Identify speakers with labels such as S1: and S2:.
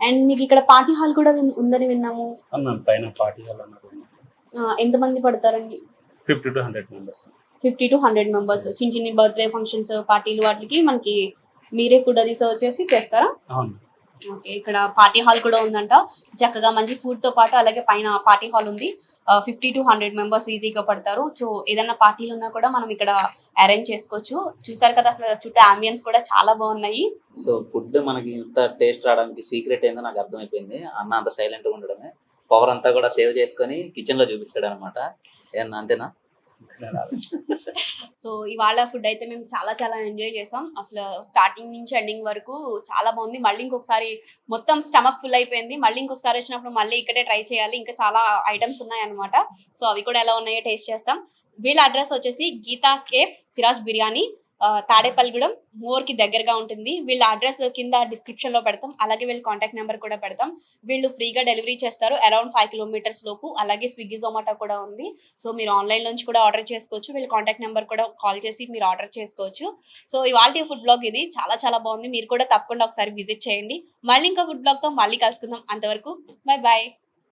S1: And మీకు ఇక్కడ party hall కూడా ఉందని విన్నాము.
S2: అన్నాను పైన పార్టీ హాల్ అన్నారు.
S1: ఎంతమంది పడతారండి?
S2: 50 to 100 మెంబర్స్.
S1: 50 to 100 members. చిన్న చిన్న బర్త్డే ఫంక్షన్స్, పార్టీలు వాటికి మనకి మీరే ఫుడ్ అది సర్వ్ చేసి చేస్తారా?
S2: అవును.
S1: ఓకే, ఇక్కడ పార్టీ హాల్ కూడా ఉందంట. చక్కగా మంచి ఫుడ్ తో పాటు అలాగే పైన పార్టీ హాల్ ఉంది. 50 to 100 మెంబర్స్ ఈజీగా పడతారు. సో ఏదైనా పార్టీలు ఉన్నా కూడా మనం ఇక్కడ అరేంజ్ చేసుకోవచ్చు. చూసారు కదా అసలు చుట్టూ అంబియన్స్ కూడా చాలా బాగున్నాయి.
S3: సో ఫుడ్ మనకి ఇంత టేస్ట్ రావడానికి సీక్రెట్ ఏందో నాకు అర్థమైపోయింది. అన్న అంత సైలెంట్ గా ఉండడమే, పవర్ అంతా కూడా సేవ్ చేసుకొని కిచెన్ లో చూపిస్తాడు అనమాట. ఏమన్నా అంతేనా?
S1: సో ఇవాళ ఫుడ్ అయితే మేము చాలా చాలా ఎంజాయ్ చేసాం. అసలు స్టార్టింగ్ నుంచి ఎండింగ్ వరకు చాలా బాగుంది. మళ్ళీ ఇంకొకసారి మొత్తం స్టమక్ ఫుల్ అయిపోయింది. మళ్ళీ ఇంకొకసారి వచ్చినప్పుడు మళ్ళీ ఇక్కడే ట్రై చేయాలి. ఇంకా చాలా ఐటమ్స్ ఉన్నాయి అనమాట. సో అవి కూడా ఎలా ఉన్నాయో టేస్ట్ చేస్తాం. వీళ్ళ అడ్రస్ వచ్చేసి గీతా కేఫ్ సిరాజ్ బిర్యానీ, తాడేపల్లిగూడెం మోర్కి దగ్గరగా ఉంటుంది. వీళ్ళ అడ్రస్ కింద డిస్క్రిప్షన్ లో పెడతాం. అలాగే వీళ్ళ కాంటాక్ట్ నెంబర్ కూడా పెడతాం. వీళ్ళు ఫ్రీగా డెలివరీ చేస్తారు అరౌండ్ 5 kilometers లోపు. అలాగే స్విగ్గీ జొమాటో కూడా ఉంది. సో మీరు ఆన్లైన్ నుంచి కూడా ఆర్డర్ చేసుకోవచ్చు. వీళ్ళ కాంటాక్ట్ నెంబర్ కూడా కాల్ చేసి మీరు ఆర్డర్ చేసుకోవచ్చు. సో ఇవాళ ఫుడ్ బ్లాగ్ ఇది చాలా చాలా బాగుంది. మీరు కూడా తప్పకుండా ఒకసారి విజిట్ చేయండి. మళ్ళీ ఇంకా ఫుడ్ బ్లాగ్ తో మళ్ళీ కలుసుకుందాం. అంతవరకు బై బాయ్.